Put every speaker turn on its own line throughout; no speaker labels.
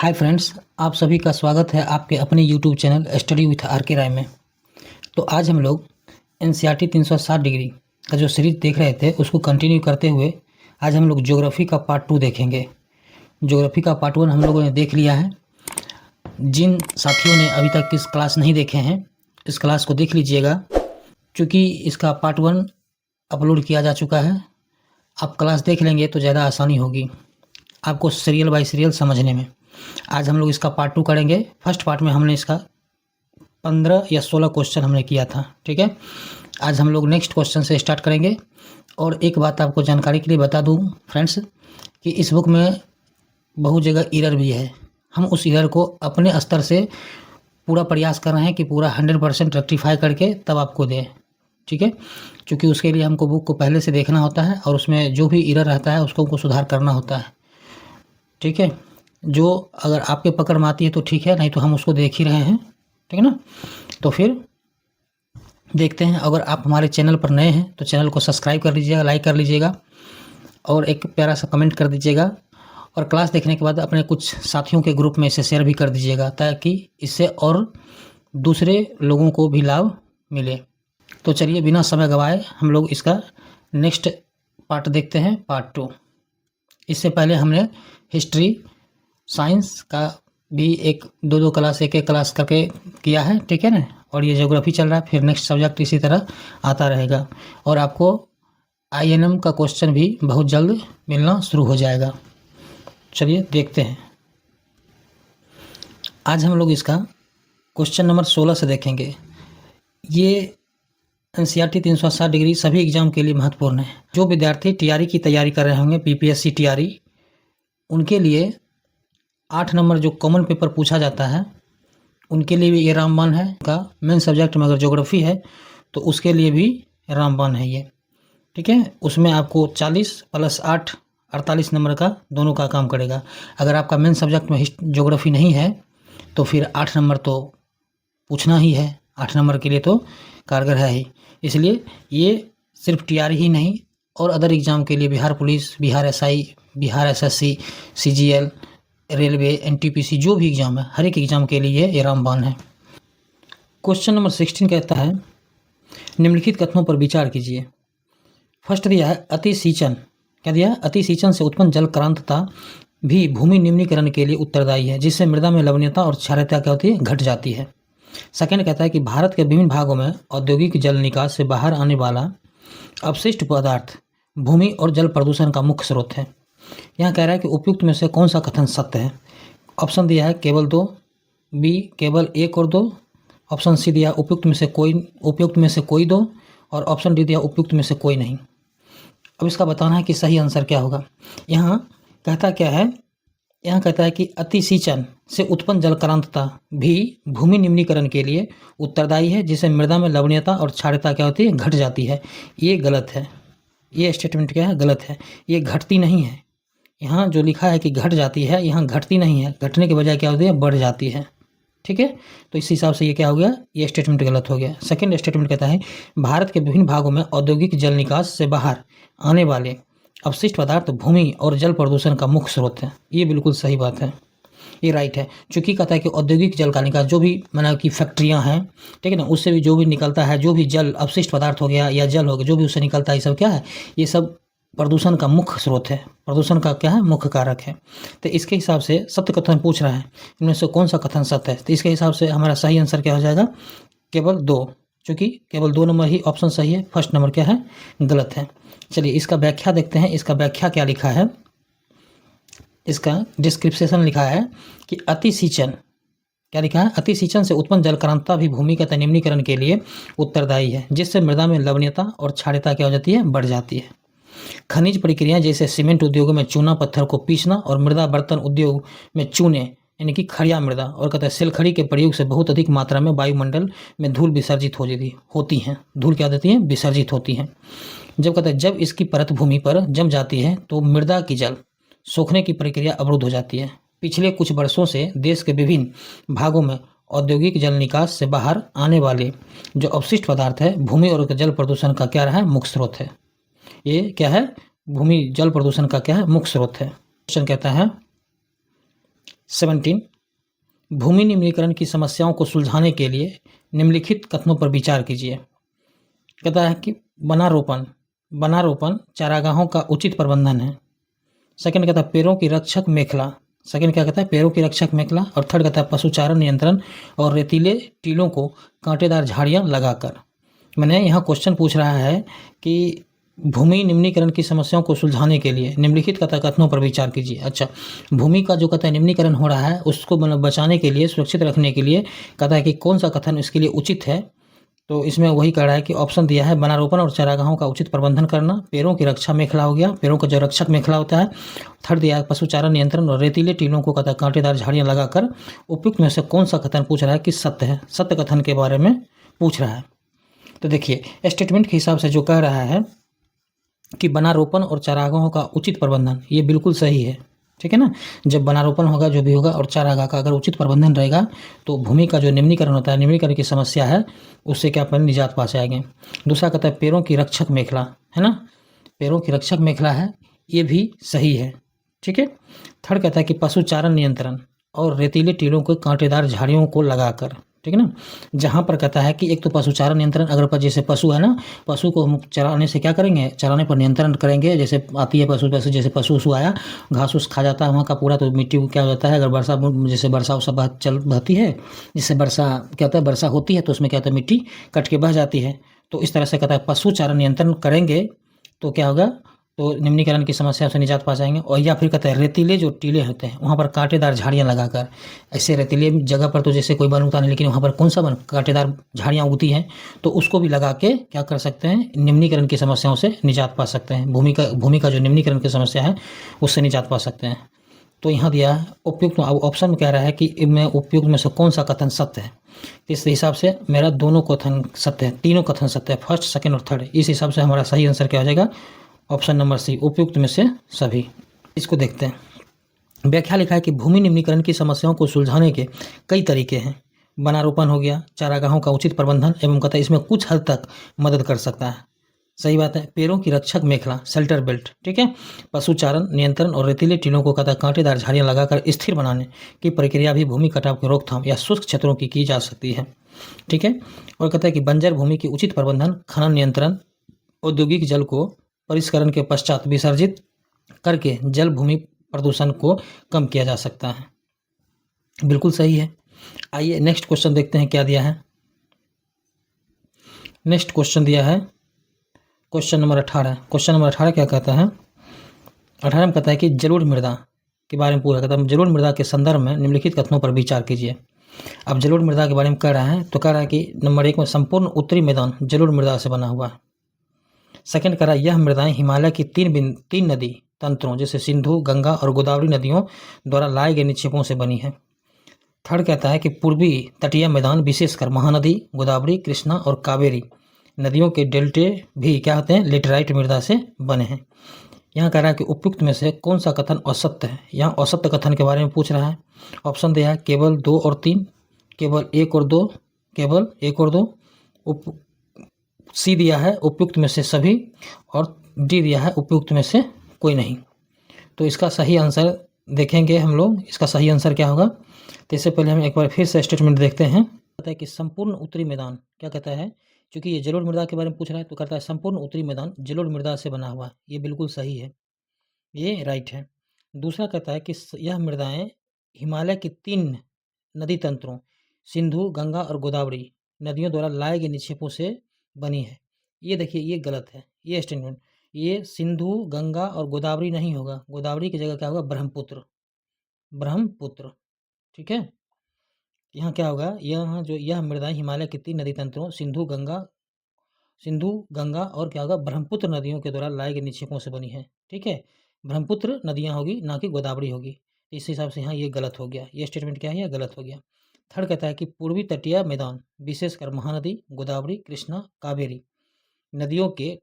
Hi friends, आप सभी का स्वागत है आपके अपने YouTube channel study with R K Rai में। तो आज हम लोग एनसीईआरटी 360 डिग्री का जो सीरीज देख रहे थे उसको कंटिन्यू करते हुए आज हम लोग ज्योग्राफी का पार्ट 2 देखेंगे। ज्योग्राफी का पार्ट 1 हम लोगों ने देख लिया है। जिन साथियों ने अभी तक इस क्लास नहीं देखे हैं, इस क्लास को देख लीजिएगा, क्योंकि इसका पार्ट 1 अपलोड किया जा चुका है। आप क्लास देख लेंगे तो ज़्यादा आसानी होगी आपको सीरियल बाय सीरियल समझने में। आज हम लोग इसका पार्ट 2 करेंगे। फर्स्ट पार्ट में हमने इसका 15 या 16 क्वेश्चन हमने किया था, ठीक है। आज हम लोग नेक्स्ट क्वेश्चन से स्टार्ट करेंगे। और एक बात आपको जानकारी के लिए बता दूं फ्रेंड्स कि इस बुक में बहुत जगह एरर भी है। हम उस एरर को अपने स्तर से पूरा प्रयास कर रहे हैं कि पूरा 100% रेक्टिफाई करके तब आपको दें, ठीक है। क्योंकि उसके लिए हमको बुक को पहले से देखना होता है और उसमें जो भी एरर रहता है उसको हमको सुधार करना होता है, ठीक है। जो अगर आपके पकड़ में आती है तो ठीक है, नहीं तो हम उसको देख ही रहे हैं, ठीक है ना। तो फिर देखते हैं। अगर आप हमारे चैनल पर नए हैं तो चैनल को सब्सक्राइब कर लीजिएगा, लाइक कर लीजिएगा और एक प्यारा सा कमेंट कर दीजिएगा। और क्लास देखने के बाद अपने कुछ साथियों के ग्रुप में इसे शेयर भी कर दीजिएगा ताकि इससे और दूसरे लोगों को भी लाभ मिले। तो चलिए बिना समय गंवाए हम लोग इसका नेक्स्ट पार्ट देखते हैं, पार्ट 2। इससे पहले हमने हिस्ट्री, साइंस का भी एक दो क्लास, एक क्लास करके किया है, ठीक है ना। और ये ज्योग्राफी चल रहा है, फिर नेक्स्ट सब्जेक्ट इसी तरह आता रहेगा। और आपको आईएनएम का क्वेश्चन भी बहुत जल्द मिलना शुरू हो जाएगा। चलिए देखते हैं। आज हम लोग इसका क्वेश्चन नंबर 16 से देखेंगे। ये एनसीईआरटी 360 डिग्री सभी एग्जाम के लिए महत्वपूर्ण है। जो विद्यार्थी टीआरई की तैयारी कर रहे होंगे, पीपीएससी टीआरई, उनके लिए 8 नंबर जो कॉमन पेपर पूछा जाता है उनके लिए भी ये रामबाण है। का मेन सब्जेक्ट में अगर ज्योग्राफी है तो उसके लिए भी रामबाण है ये, ठीक है। उसमें आपको 40 + 8 48 नंबर का दोनों का काम करेगा। अगर आपका मेन सब्जेक्ट में ज्योग्राफी नहीं है तो फिर 8 नंबर तो पूछना ही है, 8 नंबर के लिए तो कारगर है ही। इसलिए ये सिर्फ टीआरई ही नहीं और अदर एग्ज़ाम के लिए Bihar police, Bihar SI, Bihar SSC, CGL, railway, NTPC, जो भी एग्ज़ाम है हर एक एग्ज़ाम के लिए ये रामबाण है। क्वेश्चन नंबर 16 कहता है निम्नलिखित कथनों पर विचार कीजिए। फर्स्ट दिया है अतिसिंचन। क्या दिया है? अतिसिंचन से उत्पन्न जल क्रांतता भी भूमि निम्नीकरण के लिए उत्तरदायी है, जिससे मृदा में लवणीयता और क्षारीयता क्या होती है? घट जाती है। सेकेंड कहता है कि भारत के विभिन्न भागों में औद्योगिक जल निकास से बाहर आने वाला अपशिष्ट पदार्थ भूमि और जल प्रदूषण का मुख्य स्रोत है। यहाँ कह रहा है कि उपयुक्त में से कौन सा कथन सत्य है। ऑप्शन दिया है केवल 2, बी केवल 1 और 2, ऑप्शन सी दिया उपयुक्त में से कोई 2 और ऑप्शन डी दिया उपयुक्त में से कोई नहीं। अब इसका बताना है कि सही आंसर क्या होगा। यहाँ कहता क्या है? यहाँ कहता है कि अतिसिंचन से उत्पन्न जलक्रांतता भी भूमि निम्नीकरण के लिए उत्तरदायी है, जिससे मृदा में लवणीयता और क्षारीयता क्या होती है? घट जाती है। ये गलत है। ये स्टेटमेंट क्या है? गलत है। ये घटती नहीं है। यहाँ जो लिखा है कि घट जाती है, यहाँ घटती नहीं है। घटने के बजाय क्या होती है? बढ़ जाती है, ठीक है। तो इस हिसाब से ये क्या हो गया? ये स्टेटमेंट गलत हो गया। सेकंड स्टेटमेंट कहता है भारत के विभिन्न भागों में औद्योगिक जल निकास से बाहर आने वाले अपशिष्ट पदार्थ भूमि और जल प्रदूषण का मुख्य स्रोत है। ये बिल्कुल सही बात है, ये राइट है। चूँकि कहता है कि औद्योगिक जल का निकास, जो भी माना कि फैक्ट्रियाँ हैं, ठीक है ना, उससे भी जो भी निकलता है, जो भी जल अपशिष्ट पदार्थ हो गया या जल हो गया, जो भी उससे निकलता है, ये सब क्या है? ये सब प्रदूषण का मुख्य स्रोत है। प्रदूषण का क्या है? मुख्य कारक है। तो इसके हिसाब से सत्य कथन पूछ रहा है, इनमें से कौन सा कथन सत्य है? तो इसके हिसाब से हमारा सही आंसर क्या हो जाएगा? केवल 2, क्योंकि केवल 2 नंबर ही ऑप्शन सही है। फर्स्ट नंबर क्या है? गलत है। चलिए इसका व्याख्या देखते हैं। इसका व्याख्या क्या लिखा है? इसका डिस्क्रिप्शन लिखा है कि अतिसिंचन, क्या लिखा है? अतिसिंचन से उत्पन्न जलक्रांतता भी भूमि का निम्नीकरण के लिए उत्तरदायी है, जिससे मृदा में लवणीयता और क्षारीयता क्या हो जाती है? बढ़ जाती है। खनिज प्रक्रियाएं जैसे सीमेंट उद्योगों में चूना पत्थर को पीसना और मृदा बर्तन उद्योग में चूने यानी कि खड़िया मृदा और कहते हैं सिलखड़ी के प्रयोग से बहुत अधिक मात्रा में वायुमंडल में धूल विसर्जित होती हैं। धूल क्या देती है? विसर्जित होती हैं। जब कहते हैं जब इसकी परत भूमि पर जम जाती है तो मृदा की जल सोखने की प्रक्रिया अवरुद्ध हो जाती है। पिछले कुछ वर्षों से देश के विभिन्न भागों में औद्योगिक जल निकास से बाहर आने वाले जो अपशिष्ट पदार्थ है भूमि और जल प्रदूषण का क्या रहा है? मुख्य स्रोत है। ये क्या है? भूमि जल प्रदूषण का क्या है? मुख्य स्रोत है। क्वेश्चन कहता है 17 भूमि निम्नीकरण की समस्याओं को सुलझाने के लिए निम्नलिखित कथनों पर विचार कीजिए। कहता है कि वनारोपण चारागाहों का उचित प्रबंधन है। सेकंड कहता है पेड़ों की रक्षक मेखला। सेकंड क्या कहता है, पेड़ों की रक्षक मेखला। और थर्ड कहता है पशुचारण नियंत्रण और रेतीले टीलों को कांटेदार झाड़ियां लगाकर। मैंने यहाँ क्वेश्चन पूछ रहा है कि भूमि निम्नीकरण की समस्याओं को सुलझाने के लिए निम्नलिखित कथनों पर विचार कीजिए। अच्छा, भूमि का जो कहता है निम्नीकरण हो रहा है उसको मतलब बचाने के लिए, सुरक्षित रखने के लिए कहता है कि कौन सा कथन इसके लिए उचित है। तो इसमें वही कह रहा है कि ऑप्शन दिया है वनारोपण और चारागाहों का उचित प्रबंधन करना, पेड़ों की रक्षा मेखला हो गया, पेड़ों का जो रक्षक मेखला होता है। थर्ड दिया है पशुचारण नियंत्रण और रेतीले टीलों को कहता है कांटेदार झाड़ियां लगाकर। उपयुक्त में से कौन सा कथन पूछ रहा है कि सत्य है, सत्य कथन के बारे में पूछ रहा है। तो देखिए स्टेटमेंट के हिसाब से जो कह रहा है कि वनारोपण और चारागाहों का उचित प्रबंधन, ये बिल्कुल सही है। ठीक है ना, जब वनारोपण होगा जो भी होगा और चारागाह का अगर उचित प्रबंधन रहेगा तो भूमि का जो निम्नीकरण होता है, निम्नीकरण की समस्या है उससे क्या अपन निजात पा जाएंगे। दूसरा कहता है पेड़ों की रक्षक मेखला, है ना, पेड़ों की रक्षक मेखला है, ये भी सही है। ठीक है। थर्ड कहता है कि पशुचारण नियंत्रण और रेतीले टीलों को कांटेदार झाड़ियों को लगाकर। ठीक है ना, जहाँ पर कहता है कि एक तो पशुचारण नियंत्रण, अगर पर जैसे पशु है ना, पशु को हम चराने से क्या करेंगे, चराने पर नियंत्रण करेंगे। जैसे आती है पशु जैसे पशु आया घास उस खा जाता है वहाँ का पूरा, तो मिट्टी को क्या होता है, अगर वर्षा जैसे वर्षा उसा बहती है, जिससे वर्षा क्या होता है, वर्षा होती है तो उसमें क्या होता है मिट्टी कट के बह जाती है। तो इस तरह से कहता है पशुचारण नियंत्रण करेंगे तो क्या होगा, तो निम्नीकरण की समस्या से निजात पा जाएंगे। और या फिर कहते हैं रेतीले जो टीले होते हैं वहाँ पर कांटेदार झाड़ियाँ लगाकर। ऐसे रेतीले जगह पर तो जैसे कोई वन उगता नहीं, लेकिन वहाँ पर कौन सा वन कांटेदार झाड़ियाँ उगती हैं, तो उसको भी लगा के क्या कर सकते हैं, निम्नीकरण की समस्याओं से निजात पा सकते हैं। भूमि का जो निम्नीकरण की समस्या है उससे निजात पा सकते हैं। तो यहाँ दिया है उपयुक्त, अब ऑप्शन में कह रहा है कि मैं उपयुक्त में से कौन सा कथन सत्य है। इस हिसाब से मेरा दोनों कथन सत्य है, तीनों कथन सत्य है, फर्स्ट सेकंड और थर्ड। इस हिसाब से हमारा सही आंसर क्या हो जाएगा, ऑप्शन नंबर सी, उपयुक्त में से सभी। इसको देखते हैं। व्याख्या लिखा है कि भूमि निम्नीकरण की समस्याओं को सुलझाने के कई तरीके हैं। वनारोपण हो गया, चारागाहों का उचित प्रबंधन एवं कहता है इसमें कुछ हद तक मदद कर सकता है, सही बात है। पेड़ों की रक्षक मेखला, शेल्टर बेल्ट, ठीक है। पशुचारण नियंत्रण और रेतीले टीलों को कहता है कांटेदार झाड़ियां लगाकर स्थिर बनाने की प्रक्रिया भी भूमि कटाव की रोकथाम या शुष्क क्षेत्रों की जा सकती है। ठीक है। और कहता है कि बंजर भूमि की उचित प्रबंधन, खनन नियंत्रण, औद्योगिक जल को परिष्करण के पश्चात विसर्जित करके जल भूमि प्रदूषण को कम किया जा सकता है। बिल्कुल सही है। आइए नेक्स्ट क्वेश्चन देखते हैं क्या दिया है। नेक्स्ट क्वेश्चन दिया है क्वेश्चन नंबर 18। क्वेश्चन नंबर 18 क्या कहता है, 18 में कहता है कि जलोढ़ मृदा के बारे में पूरा कहता है, जलोढ़ मृदा के संदर्भ में निम्नलिखित कथनों पर विचार कीजिए। अब जलोढ़ मृदा के बारे में कह रहा है तो कह रहा है कि नंबर 1 में संपूर्ण उत्तरी मैदान जलोढ़ मृदा से बना हुआ है। सेकंड कह रहा है यह मृदाएं हिमालय की तीन नदी तंत्रों जैसे सिंधु, गंगा और गोदावरी नदियों द्वारा लाए गए निक्षेपों से बनी है। थर्ड कहता है कि पूर्वी तटीय मैदान विशेषकर महानदी, गोदावरी, कृष्णा और कावेरी नदियों के डेल्टे भी क्या होते हैं, लेटराइट मृदा से बने हैं। यहाँ कह रहा है कि उपयुक्त में से कौन सा कथन असत्य है। यहाँ असत्य कथन के बारे में पूछ रहा है। ऑप्शन दिया है केवल 2 और 3, केवल 1 और 2, केवल 1 और 2, सी दिया है उपयुक्त में से सभी, और डी दिया है उपयुक्त में से कोई नहीं। तो इसका सही आंसर देखेंगे हम लोग, इसका सही आंसर क्या होगा। तो इससे पहले हम एक बार फिर से स्टेटमेंट देखते हैं। कहता है कि संपूर्ण उत्तरी मैदान, क्या कहता है, क्योंकि ये जलोढ़ मृदा के बारे में पूछ रहा है तो कहता है संपूर्ण उत्तरी मैदान जलोढ़ मृदा से बना हुआ है। ये बिल्कुल सही है, ये राइट है। दूसरा कहता है कि यह मृदाएं हिमालय की 3 नदी तंत्रों सिंधु, गंगा और गोदावरी नदियों द्वारा लाए गए निक्षेपों से बनी है। ये देखिए ये गलत है, ये स्टेटमेंट। ये सिंधु, गंगा और गोदावरी नहीं होगा, गोदावरी की जगह क्या होगा, ब्रह्मपुत्र, ब्रह्मपुत्र। ठीक है। यहाँ क्या होगा, यह मृदाएं हिमालय की 3 नदी तंत्रों सिंधु, गंगा और क्या होगा, ब्रह्मपुत्र नदियों के द्वारा लाए गए निक्षेपों से बनी है। ठीक है, ब्रह्मपुत्र नदियाँ होगी, ना कि गोदावरी होगी। इस हिसाब से यहाँ ये गलत हो गया, ये स्टेटमेंट क्या है, यह गलत हो गया। थर्ड कहता है कि पूर्वी तटीय मैदान विशेषकर महानदी, गोदावरी, कृष्णा, कावेरी नदियों के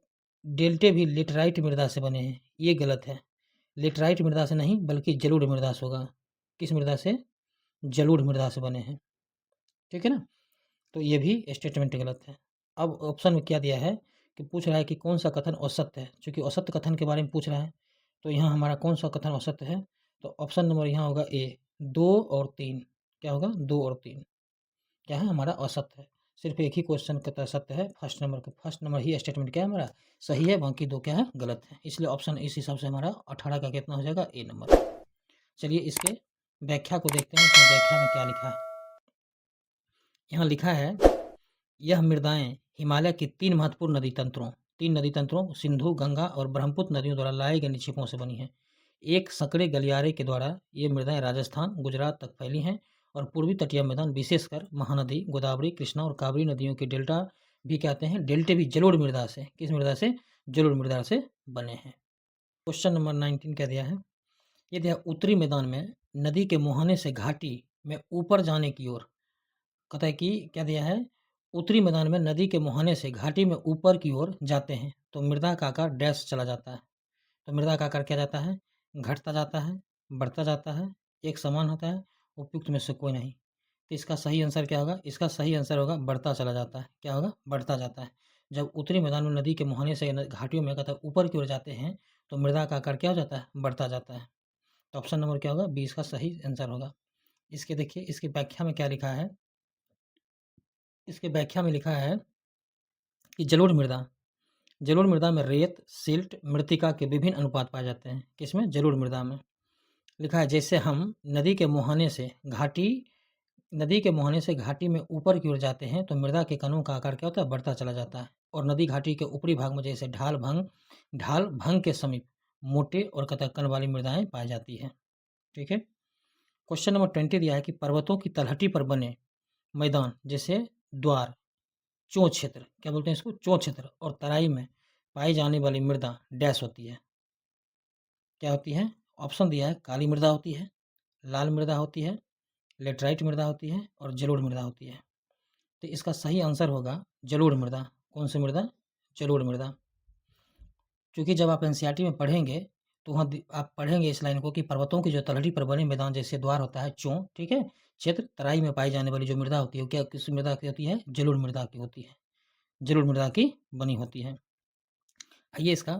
डेल्टे भी लेटराइट मृदा से बने हैं। ये गलत है, लेटराइट मृदा से नहीं बल्कि जलोढ़ मृदा से होगा। किस मृदा से, जलोढ़ मृदा से बने हैं। ठीक है ना, तो ये भी स्टेटमेंट गलत है। अब ऑप्शन में क्या दिया है कि पूछ रहा है कि कौन सा कथन असत्य है, क्योंकि असत्य कथन के बारे में पूछ रहा है। तो यहाँ हमारा कौन सा कथन असत्य है, तो ऑप्शन नंबर यहाँ होगा ए, 2 और 3 क्या होगा, 2 और 3 क्या है हमारा असत्य है। सिर्फ एक ही क्वेश्चन का सत्य है, फर्स्ट नंबर का, फर्स्ट नंबर ही स्टेटमेंट क्या है हमारा सही है, बाकी 2 क्या है गलत है। इसलिए ऑप्शन इस हिसाब से हमारा 18 का कितना हो जाएगा, ए नंबर। चलिए इसके व्याख्या को देखते हैं, इसमें व्याख्या में क्या लिखा है। यहाँ लिखा है, यह मृदाएं हिमालय की 3 महत्वपूर्ण नदी तंत्रों सिंधु, गंगा और ब्रह्मपुत्र नदियों द्वारा लाए गए निक्षेपों से बनी है। एक संकरे गलियारे के द्वारा ये मृदाएं राजस्थान, गुजरात तक फैली हैं और पूर्वी तटीय मैदान विशेषकर महानदी, गोदावरी, कृष्णा और कावेरी नदियों के डेल्टा भी कहते हैं। डेल्टे भी जलोढ़ मृदा से, किस मृदा से, जलोढ़ मृदा से बने हैं। क्वेश्चन नंबर 19 क्या दिया है, ये दिया उत्तरी मैदान में नदी के मुहाने से घाटी में ऊपर जाने की ओर, कहता है कि क्या दिया है, उत्तरी मैदान में नदी के मुहाने से घाटी में ऊपर की ओर जाते हैं तो मृदा का आकार डैश चला जाता है। तो मृदा का आकार क्या जाता है, घटता जाता है, बढ़ता जाता है, एक समान होता है, उपयुक्त में से कोई नहीं। तो इसका सही आंसर क्या होगा, इसका सही आंसर होगा बढ़ता चला जाता है। क्या होगा, बढ़ता जाता है। जब उत्तरी मैदान में नदी के मुहाने से घाटियों में कहता है ऊपर की ओर जाते हैं तो मृदा का आकार क्या हो जाता है, बढ़ता जाता है। तो ऑप्शन नंबर क्या होगा, 20 का सही आंसर होगा। इसके देखिए, इसकी व्याख्या में क्या लिखा है, इसके व्याख्या में लिखा है कि जलोढ़ मृदा में रेत, सिल्ट, मृत्तिका के विभिन्न अनुपात पाए जाते हैं। किसमें, जलोढ़ मृदा में। लिखा है, जैसे हम नदी के मुहाने से घाटी में ऊपर की ओर जाते हैं तो मृदा के कणों का आकार क्या होता है, बढ़ता चला जाता है और नदी घाटी के ऊपरी भाग में जैसे ढाल भंग के समीप मोटे और कतरकण वाली मृदाएं पाई जाती है। ठीक है। क्वेश्चन नंबर 20 दिया है कि पर्वतों की तलहटी पर बने मैदान जैसे द्वार, चों क्षेत्र, क्या बोलते हैं इसको, चों क्षेत्र और तराई में पाई जाने वाली मृदा डैश होती है। क्या होती है, ऑप्शन दिया है, काली मृदा होती है, लाल मृदा होती है, लेटराइट मृदा होती है और जलोढ़ मृदा होती है। तो इसका सही आंसर होगा जलोढ़ मृदा। कौन सी मृदा, जलोढ़ मृदा। क्योंकि जब आप एनसीईआरटी में पढ़ेंगे तो वहाँ आप पढ़ेंगे इस लाइन को कि पर्वतों की जो तलहटी पर बने मैदान जैसे द्वार होता है, चों, ठीक है, क्षेत्र, तराई में पाई जाने वाली जो मृदा होती है क्या, किस मृदा की होती है, जलोढ़ मृदा की होती है, जलोढ़ मृदा की बनी होती है। आइए इसका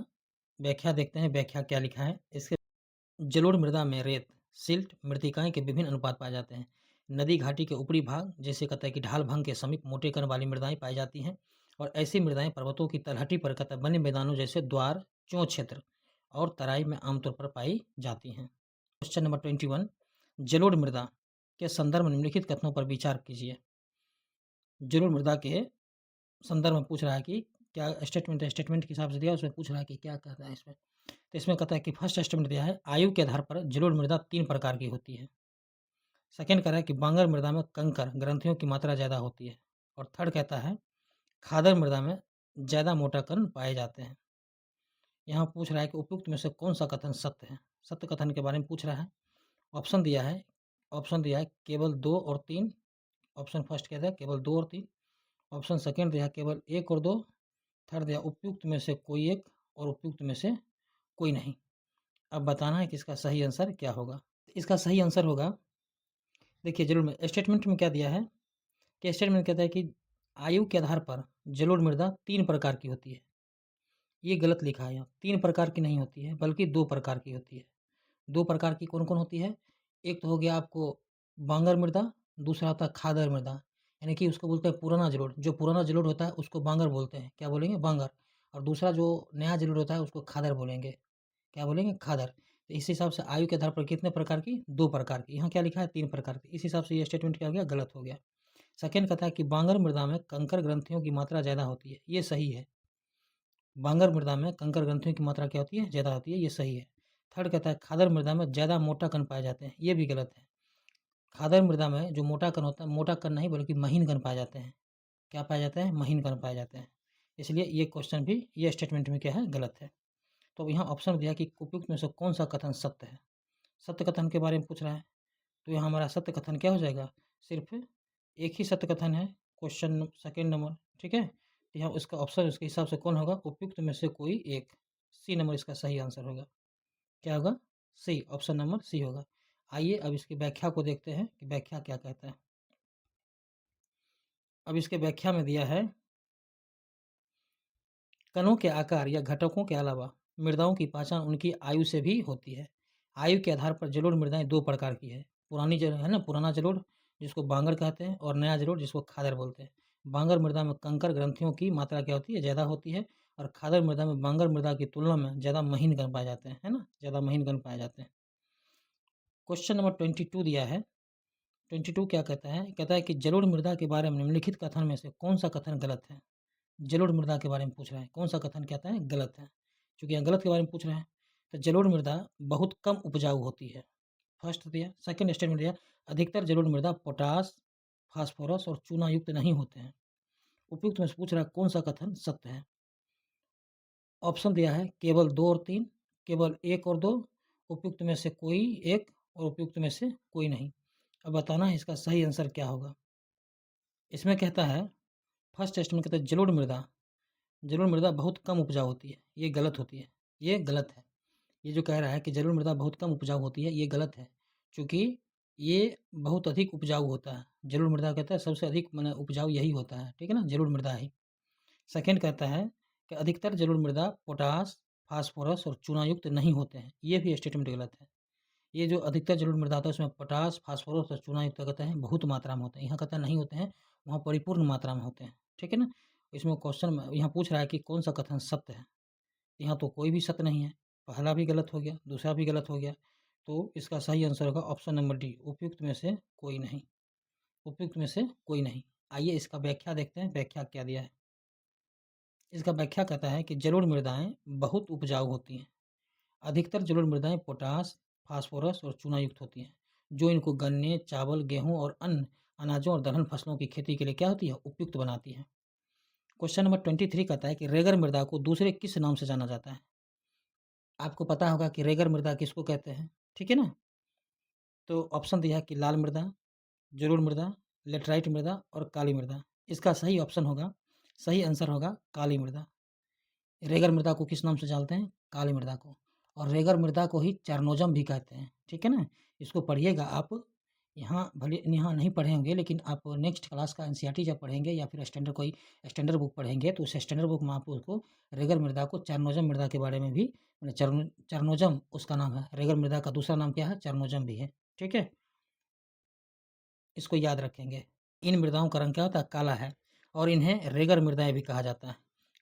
व्याख्या देखते हैं, व्याख्या क्या लिखा है। इसके जलोढ़ मृदा में रेत, सिल्ट, मृत्तिकाएं के विभिन्न अनुपात पाए जाते हैं। नदी घाटी के ऊपरी भाग जैसे कहता है कि ढाल भंग के समीप मोटे कण वाली मृदाएं पाई जाती हैं और ऐसी मृदाएं पर्वतों की तलहटी पर कहता है बने मैदानों जैसे द्वार, चों क्षेत्र और तराई में आमतौर पर पाई जाती हैं। क्वेश्चन नंबर 21, जलोढ़ मृदा के संदर्भ में निम्नलिखित कथनों पर विचार कीजिए। जलोढ़ मृदा के संदर्भ में पूछ रहा है कि क्या स्टेटमेंट है, स्टेटमेंट के हिसाब से दिया, उसमें पूछ रहा है कि क्या कहता है इसमें। तो इसमें कहता है कि फर्स्ट स्टेटमेंट दिया है, आयु के आधार पर जलोढ़ मृदा 3 प्रकार की होती है। सेकंड कह रहा है कि बांगर मृदा में कंकर ग्रंथियों की मात्रा ज़्यादा होती है और थर्ड कहता है खादर मृदा में ज़्यादा मोटा कण पाए जाते हैं। यहाँ पूछ रहा है कि उपयुक्त में से कौन सा कथन सत्य है, सत्य कथन के बारे में पूछ रहा है। ऑप्शन दिया है केवल 2 और 3। ऑप्शन फर्स्ट कहता है केवल 2 और 3। ऑप्शन सेकंड दिया केवल 1 और 2। थर्ड दिया उपयुक्त में से कोई एक और उपयुक्त में से कोई नहीं। अब बताना है कि इसका सही आंसर क्या होगा। इसका सही आंसर होगा, देखिए जरूर में स्टेटमेंट में क्या दिया है कि स्टेटमेंट कहता है कि आयु के आधार पर जलोढ़ मृदा 3 प्रकार की होती है। ये गलत लिखा है, यहाँ 3 प्रकार की नहीं होती है बल्कि 2 प्रकार की होती है। 2 प्रकार की कौन कौन होती है, एक तो हो गया आपको बांगर मृदा, दूसरा होता है खादर मृदा, यानी कि उसको बोलते हैं पुराना जलोढ़। जो पुराना जलोढ़ होता है उसको बांगर बोलते हैं, क्या बोलेंगे, बांगर। और दूसरा जो नया जलोढ़ होता है उसको खादर बोलेंगे, क्या बोलेंगे, खादर। तो इस हिसाब से आयु के आधार पर कितने प्रकार की, 2 प्रकार की। यहाँ क्या लिखा है, 3 प्रकार की। इस हिसाब से ये स्टेटमेंट क्या हो गया, गलत हो गया। सेकंड कहता है कि बांगर मृदा में कंकर ग्रंथियों की मात्रा ज़्यादा होती है, ये सही है। बांगर मृदा में कंकर ग्रंथियों की मात्रा क्या होती है, ज़्यादा होती है, ये सही है। थर्ड कहता है खादर मृदा में ज़्यादा मोटा कण पाए जाते हैं, ये भी गलत है। खादर मृदा में जो मोटा कण होता है, मोटा कण नहीं बल्कि महीन कण पाए जाते हैं। क्या पाए जाते हैं, महीन कण पाए जाते हैं। इसलिए ये क्वेश्चन भी, ये स्टेटमेंट में क्या है, गलत है। तो अब यहाँ ऑप्शन दिया कि उपयुक्त में से कौन सा कथन सत्य है। सत्य कथन के बारे में पूछ रहा है, तो यहाँ हमारा सत्य कथन क्या हो जाएगा, सिर्फ एक ही सत्य कथन है, क्वेश्चन सेकेंड नंबर, ठीक है। तो यहाँ उसका ऑप्शन उसके हिसाब से कौन होगा, उपयुक्त में से कोई एक, सी नंबर इसका सही आंसर होगा। क्या होगा, सी, ऑप्शन नंबर सी होगा। आइए अब इसकी व्याख्या को देखते हैं कि व्याख्या क्या कहता है। अब इसके व्याख्या में दिया है, कणों के आकार या घटकों के अलावा मृदाओं की पहचान उनकी आयु से भी होती है। आयु के आधार पर जलोढ़ मृदाएं 2 प्रकार की है, पुरानी जड़ है ना, पुराना जलोढ़ जिसको बांगर कहते हैं, और नया जलोढ़ जिसको खादर बोलते हैं। बांगर मृदा में कंकर ग्रंथियों की मात्रा क्या होती है, ज़्यादा होती है, और खादर मृदा में बांगर मृदा की तुलना में ज़्यादा महीन कण पाए जाते हैं, है ना, ज़्यादा महीन कण पाए जाते हैं। क्वेश्चन नंबर 22 दिया है। 22 क्या कहता है, कहता है कि जलोढ़ मृदा के बारे में निम्नलिखित कथन में से कौन सा कथन गलत है। जलोढ़ मृदा के बारे में पूछ रहा है, कौन सा कथन कहता है गलत है, क्योंकि यहाँ गलत के बारे में पूछ रहे हैं। तो जलोढ़ मृदा बहुत कम उपजाऊ होती है, फर्स्ट दिया। सेकंड स्टेटमेंट दिया, अधिकतर जलोढ़ मृदा पोटास, फास्फोरस और चूना युक्त नहीं होते हैं। उपयुक्त में से पूछ रहा है कौन सा कथन सत्य है। ऑप्शन दिया है केवल 2 और 3, केवल 1 और 2, उपयुक्त में से कोई एक, और उपयुक्त में से कोई नहीं। अब बताना है इसका सही आंसर क्या होगा। इसमें कहता है, फर्स्ट टेस्ट में कहता है जलोढ़ मृदा बहुत कम उपजाऊ होती है, ये गलत होती है, ये गलत है। ये जो कह रहा है कि जलोढ़ मृदा बहुत कम उपजाऊ होती है, ये गलत है, क्योंकि ये बहुत अधिक उपजाऊ होता है। जलोढ़ मृदा कहता है सबसे अधिक माने उपजाऊ यही होता है, ठीक है ना, जलोढ़ मृदा ही। सेकंड कहता है कि अधिकतर जलोढ़ मृदा पोटास, फास्फोरस और चूना युक्त नहीं होते हैं, ये भी स्टेटमेंट गलत है। ये जो अधिकतर जलोढ़ मृदा होता है उसमें पोटास, फास्फोरस और चूना युक्त कहते हैं बहुत मात्रा में होते हैं, यहाँ कहता है नहीं होते हैं, वहाँ परिपूर्ण मात्रा में होते हैं, ठीक है ना। इसमें क्वेश्चन यहाँ पूछ रहा है कि कौन सा कथन सत्य है। यहाँ तो कोई भी सत्य नहीं है, पहला भी गलत हो गया, दूसरा भी गलत हो गया, तो इसका सही आंसर होगा ऑप्शन नंबर डी, उपयुक्त में से कोई नहीं, उपयुक्त में से कोई नहीं। आइए इसका व्याख्या देखते हैं, व्याख्या क्या दिया है। इसका व्याख्या कहता है कि जलोढ़ मृदाएं बहुत उपजाऊ होती हैं। अधिकतर जलोढ़ मृदाएं पोटास, फास्फोरस और चूना युक्त होती हैं, जो इनको गन्ने, चावल, गेहूं और अन्य अनाजों और दलहन फसलों की खेती के लिए क्या होती है, उपयुक्त बनाती हैं। क्वेश्चन नंबर 23 कहता है कि रेगर मृदा को दूसरे किस नाम से जाना जाता है। आपको पता होगा कि रेगर मृदा किसको कहते हैं, ठीक है ना। तो ऑप्शन दिया है कि लाल मृदा, जलोढ़ मृदा, लेटराइट मृदा और काली मृदा। इसका सही ऑप्शन होगा, सही आंसर होगा काली मृदा। रेगर मृदा को किस नाम से जानते हैं, काली मृदा को। और रेगर मृदा को ही चरनोजम भी कहते हैं, ठीक है ना। इसको पढ़िएगा आप, यहाँ भले यहाँ नहीं पढ़े होंगे, लेकिन आप नेक्स्ट क्लास का एनसीईआरटी जब पढ़ेंगे या फिर स्टैंडर्ड कोई स्टैंडर्ड बुक पढ़ेंगे, तो उस स्टैंडर्ड बुक में आप उसको रेगर मृदा को चरनोजम मृदा के बारे में भी, चरनोजम उसका नाम है, रेगर मृदा का दूसरा नाम क्या है, चरनोजम भी है, ठीक है। इसको याद रखेंगे। इन मृदाओं का रंग क्या होता है, काला है, और इन्हें रेगर मृदाएं भी कहा जाता है।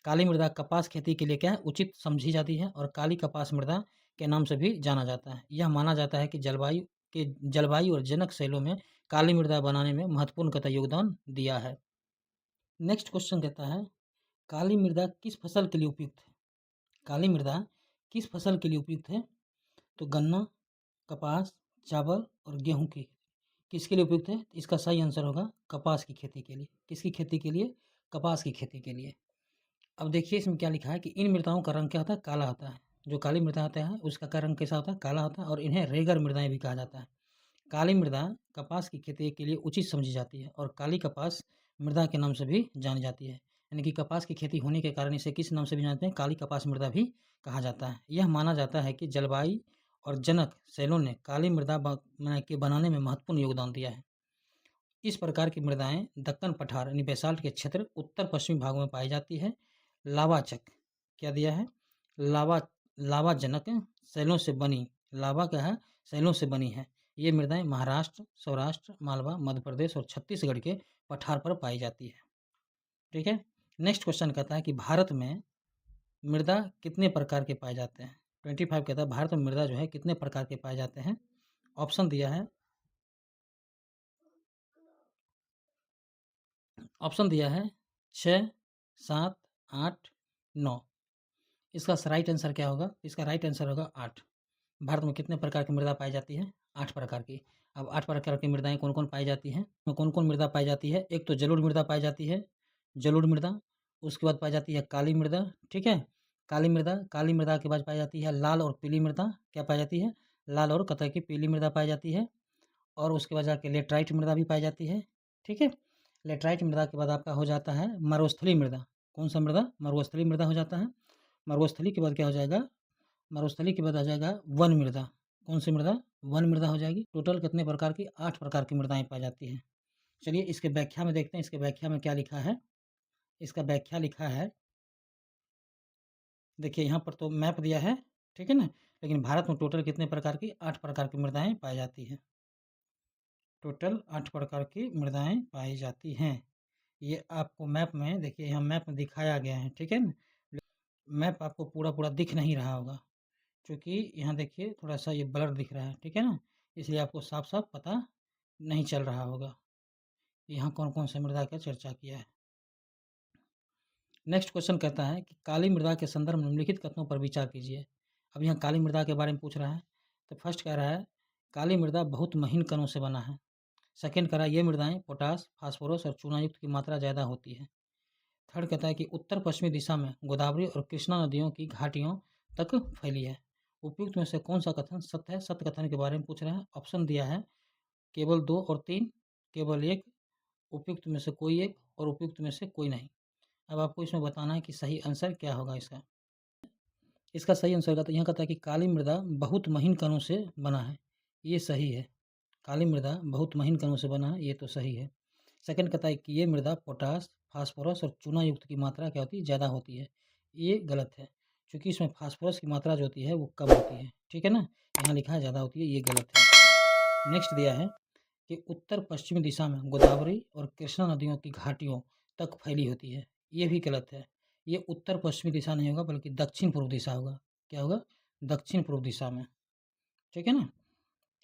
काली मृदा कपास खेती के लिए क्या है, उचित समझी जाती है, और काली कपास मृदा के नाम से भी जाना जाता है। यह माना जाता है कि जलवायु और जनक शैलों में काली मृदा बनाने में महत्वपूर्ण कतः योगदान दिया है। नेक्स्ट क्वेश्चन कहता है, काली मृदा किस फसल के लिए उपयुक्त है। काली मृदा किस फसल के लिए उपयुक्त है, तो गन्ना, कपास, चावल और गेहूं की किसके लिए उपयुक्त है। इसका सही आंसर होगा कपास की खेती के लिए। किसकी खेती के लिए, कपास की खेती के लिए। अब देखिए इसमें क्या लिखा है कि इन मृदाओं का रंग क्या होता है, काला होता है। जो काली मृदा होता है उसका का रंग कैसा होता है, काला होता है, और इन्हें रेगर मृदाएं भी कहा जाता है। काली मृदा कपास की खेती के लिए उचित समझी जाती है, और काली कपास मृदा के नाम से भी जानी जाती है। यानी कि कपास की खेती होने के कारण इसे किस नाम से भी जानते हैं, काली कपास मृदा भी कहा जाता है। यह माना जाता है कि जलवायु और जनक शैलों ने काली मृदा के बनाने में महत्वपूर्ण योगदान दिया है। इस प्रकार की मृदाएं दक्कन पठार यानी बेसाल्ट के क्षेत्र उत्तर पश्चिमी भागों में पाई जाती है। लावाचक क्या दिया है, लावा लावाजनक शैलों से बनी, लावा क्या है, शैलों से बनी है। ये मृदाएं महाराष्ट्र, सौराष्ट्र, मालवा, मध्य प्रदेश और छत्तीसगढ़ के पठार पर पाई जाती है, ठीक है। नेक्स्ट क्वेश्चन कहता है कि भारत में मृदा कितने प्रकार के पाए जाते हैं। 25 कहता है भारत में मृदा जो है कितने प्रकार के पाए जाते हैं। ऑप्शन दिया है, ऑप्शन दिया है 6, 7, 8, 9। इसका राइट आंसर क्या होगा, इसका राइट आंसर होगा 8। भारत में कितने प्रकार की मृदा पाई जाती है, 8 प्रकार की। अब 8 प्रकार की मृदाएं कौन कौन पाई जाती हैं, कौन कौन मृदा पाई जाती है। एक तो जलोढ़ मृदा पाई जाती है, जलोढ़ मृदा। उसके बाद पाई जाती है काली मृदा, ठीक है, काली मृदा के बाद पाई जाती है लाल और पीली मृदा। क्या पाई जाती है, लाल और कतई की पीली मृदा पाई जाती है। और उसके बाद जाके लेटराइट मृदा भी पाई जाती है, ठीक है। लेटराइट मृदा के बाद आपका हो जाता है मरुस्थली मृदा। कौन सा मृदा, मरुस्थली मृदा हो जाता है। मरुस्थली के बाद क्या हो जाएगा, मरुस्थली के बाद आ जाएगा वन मृदा। कौन सी मृदा, वन मृदा हो जाएगी। टोटल कितने प्रकार की, 8 प्रकार की मृदाएं पाई जाती हैं। चलिए इसके व्याख्या में देखते हैं, इसके व्याख्या में क्या लिखा है। इसका व्याख्या लिखा है, देखिए यहाँ पर तो मैप दिया है, ठीक है ना, लेकिन भारत में टोटल कितने प्रकार की, 8 प्रकार की मृदाएं पाई जाती हैं। टोटल 8 प्रकार की मृदाएं पाई जाती हैं। ये आपको मैप में देखिए, यहाँ मैप में दिखाया गया है, ठीक है ना। मैप आपको पूरा पूरा दिख नहीं रहा होगा, क्योंकि यहाँ देखिए थोड़ा सा ये ब्लर दिख रहा है, ठीक है ना, इसलिए आपको साफ साफ पता नहीं चल रहा होगा यहाँ कौन कौन से मृदा का चर्चा किया है। नेक्स्ट क्वेश्चन कहता है कि काली मृदा के संदर्भ में निम्नलिखित कथनों पर विचार कीजिए। अब यहाँ काली मृदा के बारे में पूछ रहा है, तो फर्स्ट कह रहा है काली मृदा बहुत महीन कणों से बना है। सेकेंड कह रहा है ये मृदाएं पोटास, फास्फोरस और चूनायुक्त की मात्रा ज़्यादा होती है। थर्ड कहता है कि उत्तर पश्चिमी दिशा में गोदावरी और कृष्णा नदियों की घाटियों तक फैली है। उपयुक्त में से कौन सा कथन सत्य है? सत्य कथन के बारे में पूछ रहा है। ऑप्शन दिया है केवल 2 और 3, केवल 1, उपयुक्त में से कोई एक और उपयुक्त में से कोई नहीं। अब आपको इसमें बताना है कि सही आंसर क्या होगा इसका। इसका सही आंसर कहता है, यहाँ कहता है कि काली मृदा बहुत महीन कणों से बना है, ये सही है। काली मृदा बहुत महीन कणों से बना है, ये तो सही है। सेकंड कहता है कि ये मृदा पोटास, फास्फोरस और चूना युक्त की मात्रा क्या होती है? ज़्यादा होती है, ये गलत है, क्योंकि इसमें फास्फोरस की मात्रा जो होती है वो कम होती है, ठीक है ना। यहाँ लिखा है ज़्यादा होती है, ये गलत है। नेक्स्ट दिया है कि उत्तर पश्चिमी दिशा में गोदावरी और कृष्णा नदियों की घाटियों तक फैली होती है, ये भी गलत है। ये उत्तर पश्चिमी दिशा नहीं होगा, बल्कि दक्षिण पूर्व दिशा होगा। क्या होगा? दक्षिण पूर्व दिशा में, ठीक है ना।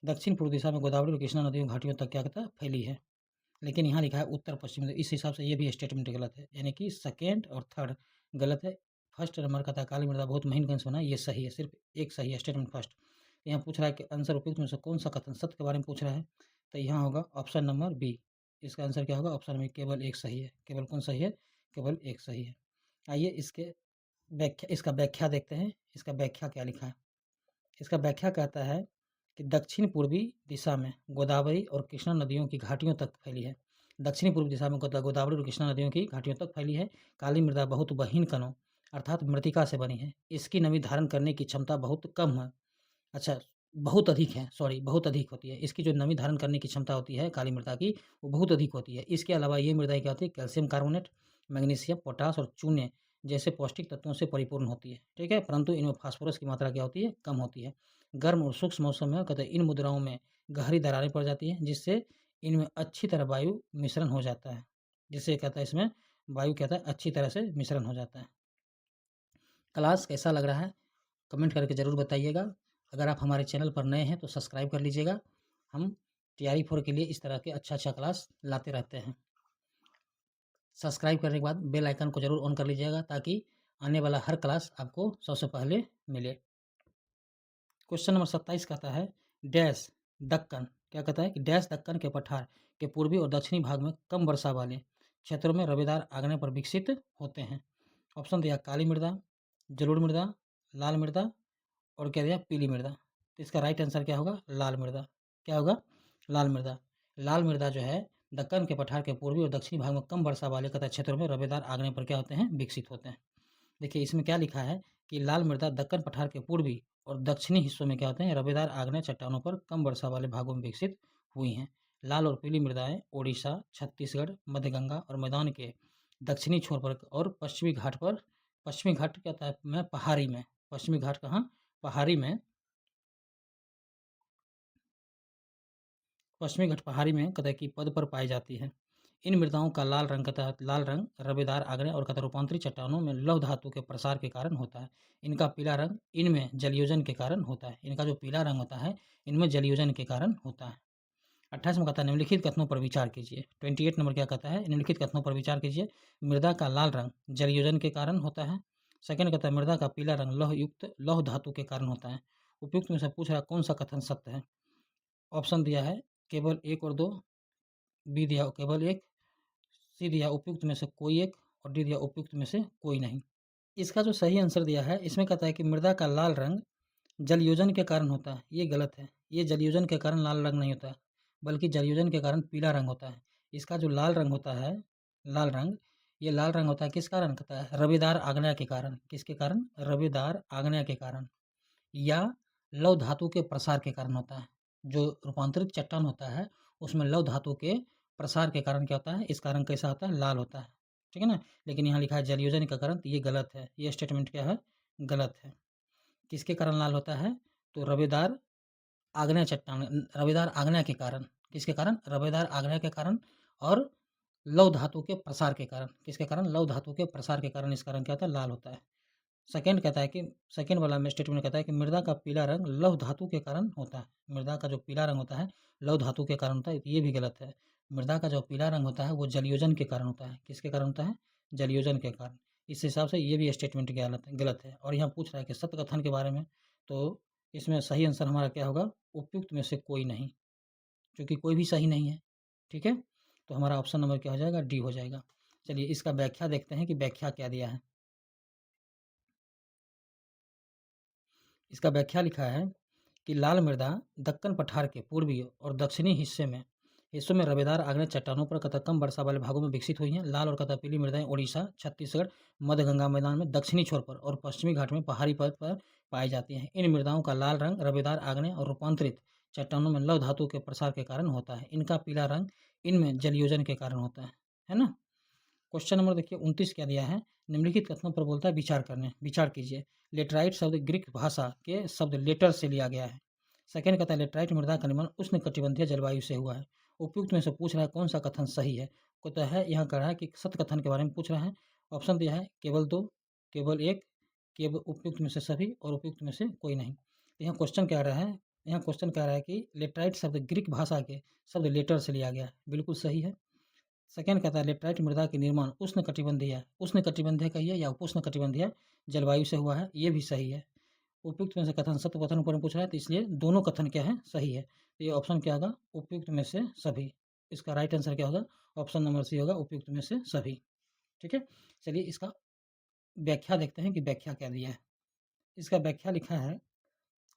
दक्षिण पूर्व दिशा में गोदावरी और कृष्णा नदियों घाटियों तक क्या कहता है? फैली है। लेकिन यहाँ लिखा है उत्तर पश्चिम, इस हिसाब से ये भी स्टेटमेंट गलत है, यानी कि सेकेंड और थर्ड गलत है। फर्स्ट नंबर का था काली मृदा बहुत महीन कण से बना, ये सही है, सिर्फ एक सही है स्टेटमेंट फर्स्ट। यहाँ पूछ रहा है कि आंसर उपयुक्त में से कौन सा कथन सत्य के बारे में पूछ रहा है, तो यहाँ होगा ऑप्शन नंबर बी। इसका आंसर क्या होगा? ऑप्शन में केवल एक सही है। केवल कौन सही है? केवल एक सही है। आइए इसका व्याख्या देखते हैं। इसका व्याख्या क्या लिखा है? इसका व्याख्या कहता है कि दक्षिण पूर्वी दिशा में गोदावरी और कृष्णा नदियों की घाटियों तक फैली है। दक्षिणी पूर्व दिशा में गोदावरी और कृष्णा नदियों की घाटियों तक फैली है। काली मृदा बहुत बहीन कणों अर्थात मृतिका से बनी है। इसकी नमी धारण करने की क्षमता बहुत कम है। अच्छा, बहुत अधिक है, सॉरी, बहुत अधिक होती है। इसकी जो नमी धारण करने की क्षमता होती है काली मृदा की, वो बहुत अधिक होती है। इसके अलावा ये मृदा क्या होती है? कैल्शियम कार्बोनेट, मैग्नीशियम, पोटास और चूने जैसे पौष्टिक तत्वों से परिपूर्ण होती है, ठीक है। परंतु इनमें फास्फोरस की मात्रा क्या होती है? कम होती है। गर्म और शुष्क मौसम में कहते हैं इन मुद्राओं में गहरी दरारें पड़ जाती हैं, जिससे इनमें अच्छी तरह वायु मिश्रण हो जाता है। जिससे कहता है इसमें वायु कहता है अच्छी तरह से मिश्रण हो जाता है। क्लास कैसा लग रहा है कमेंट करके ज़रूर बताइएगा। अगर आप हमारे चैनल पर नए हैं तो सब्सक्राइब कर लीजिएगा। हम तैयारी 4 के लिए इस तरह के अच्छा क्लास लाते रहते हैं। सब्सक्राइब करने के बाद बेल आइकन को ज़रूर ऑन कर लीजिएगा, ताकि आने वाला हर क्लास आपको सबसे पहले मिले। क्वेश्चन नंबर 27 कहता है डैश दक्कन, क्या कहता है कि डैश दक्कन के पठार के पूर्वी और दक्षिणी भाग में कम वर्षा वाले क्षेत्रों में रवेदार आग्नेय पर विकसित होते हैं। ऑप्शन दिया काली मृदा, जलोढ़ मृदा, लाल मृदा और क्या दिया? पीली मृदा। तो इसका राइट आंसर क्या होगा? लाल मृदा। क्या होगा? लाल मृदा। लाल मृदा जो है दक्कन के पठार के पूर्वी और दक्षिणी भाग में कम वर्षा वाले कतः क्षेत्रों में रवेदार आग्नेय पर क्या होते हैं? विकसित होते हैं। देखिए इसमें क्या लिखा है कि लाल मृदा दक्कन पठार के पूर्वी और दक्षिणी हिस्सों में क्या होते हैं? रवेदार आग्नेय चट्टानों पर कम वर्षा वाले भागों में विकसित हुई हैं। लाल और पीली मृदाएं ओडिशा, छत्तीसगढ़, मध्य गंगा और मैदान के दक्षिणी छोर पर और पश्चिमी घाट क्या होता है में पहाड़ी में, पश्चिमी घाट कहाँ? पहाड़ी में, पश्चिमी घाट पहाड़ी में कतः की पद पर पाई जाती है। इन मृदाओं का लाल रंग कतः लाल रंग रवेदार आग्नेय और कतः रूपांतरित चट्टानों में लौह धातु के प्रसार के कारण होता है। इनका पीला रंग इनमें जलयोजन के कारण होता है। इनका जो पीला रंग होता है इनमें जलयोजन के कारण होता है। 28 में कहता है निम्नलिखित कथनों पर विचार कीजिए। 28 नंबर क्या कहता है? निम्नलिखित कथनों पर विचार कीजिए। मृदा का लाल रंग जलयोजन के कारण होता है। सेकंड कहता है मृदा का पीला रंग लौह धातु के कारण होता है। उपयुक्त में से पूछ रहा है कौन सा कथन सत्य है? ऑप्शन दिया है केवल 1 और 2, बी दिया केवल 1, सी दिया उपयुक्त में से कोई एक और डी दिया उपयुक्त में से कोई नहीं। इसका जो सही आंसर दिया है इसमें कहता है कि मृदा का लाल रंग जलयोजन के कारण होता है, ये गलत है। ये जलयोजन के कारण लाल रंग नहीं होता, बल्कि जलयोजन के कारण पीला रंग होता है। इसका जो लाल रंग होता है, लाल रंग, ये लाल रंग होता है किस कारण कहता है? रवेदार आग्नेय के कारण। किसके कारण? रवेदार आग्नेय के कारण या लौह धातु के प्रसार के कारण होता है। जो रूपांतरित चट्टान होता है उसमें लौह धातु के प्रसार के कारण क्या होता है? इसका रंग कैसा होता है? लाल होता है, ठीक है ना। लेकिन यहाँ लिखा है जलयोजन का कारण, तो ये गलत है। ये स्टेटमेंट क्या है? गलत है। किसके कारण लाल होता है? तो रवेदार आग्नेय चट्टान, रवेदार आग्नेय के कारण किसके कारण? रवेदार आग्नेय के कारण और लौह धातु के प्रसार के कारण। किसके कारण? लौह धातु के प्रसार के कारण इसका रंग क्या होता है? लाल होता है। सेकंड कहता है कि सेकंड वाला में स्टेटमेंट कहता है कि मृदा का पीला रंग लौह धातु के कारण होता है। मृदा का जो पीला रंग होता है लौह धातु के कारण होता है, ये भी गलत है। मृदा का जो पीला रंग होता है वो जलयोजन के कारण होता है। किसके कारण होता है? जलयोजन के कारण। इस हिसाब से ये भी स्टेटमेंट गलत है। और यहाँ पूछ रहा है कि सत्य कथन के बारे में, तो इसमें सही आंसर हमारा क्या होगा? उपयुक्त में से कोई नहीं, क्योंकि कोई भी सही नहीं है। ठीक है, तो हमारा ऑप्शन नंबर क्या हो जाएगा? डी हो जाएगा। चलिए इसका व्याख्या देखते हैं कि व्याख्या क्या दिया है। इसका व्याख्या लिखा है कि लाल मृदा दक्कन पठार के पूर्वी और दक्षिणी हिस्सों में रवेदार आग्नेय चट्टानों पर कतः कम वर्षा वाले भागों में विकसित हुई हैं। लाल और कतः पीली मृदाएं ओडिशा, छत्तीसगढ़, मध्य गंगा मैदान में दक्षिणी छोर पर और पश्चिमी घाट में पहाड़ी पद पर पाई जाती हैं। इन मृदाओं का लाल रंग रवेदार आग्नेय और रूपांतरित चट्टानों में लौह धातु के प्रसार के कारण होता है। इनका पीला रंग इनमें जलयोजन के कारण होता है ना। क्वेश्चन नंबर देखिए 29 क्या दिया है? निम्नलिखित कथनों पर बोलता है विचार कीजिए। लेटराइट शब्द ग्रीक भाषा के शब्द लेटर से लिया गया है। सेकंड कहता है लेटराइट मृदा का निर्माण उष्ण कटिबंधीय जलवायु से हुआ है। उपयुक्त में से पूछ रहा है कौन सा कथन सही है। कहता है यहाँ कह रहा है कि सत्य कथन के बारे में पूछ रहा है। ऑप्शन दिया है केवल दो, केवल एक, केवल उपयुक्त में से सभी और उपयुक्त में से कोई नहीं। तो यहाँ क्वेश्चन कह रहा है, यहाँ क्वेश्चन कह रहा है कि लेटराइट शब्द ग्रीक भाषा के शब्द लेटर से लिया गया है। बिल्कुल सही है। सेकंड कहता है लेटराइट मृदा के निर्माण उष्ण कटिबंधीय कहिए या उपोष्ण कटिबंधीय जलवायु से हुआ है, ये भी सही है। उपयुक्त में से कथन सत्य कथन पर पूछ रहा है, तो इसलिए दोनों कथन क्या है? सही है। तो ये ऑप्शन क्या होगा? उपयुक्त में से सभी। इसका राइट आंसर क्या होगा? ऑप्शन नंबर सी होगा, उपयुक्त में से सभी। ठीक है, चलिए इसका व्याख्या देखते हैं कि व्याख्या क्या दिया है। इसका व्याख्या लिखा है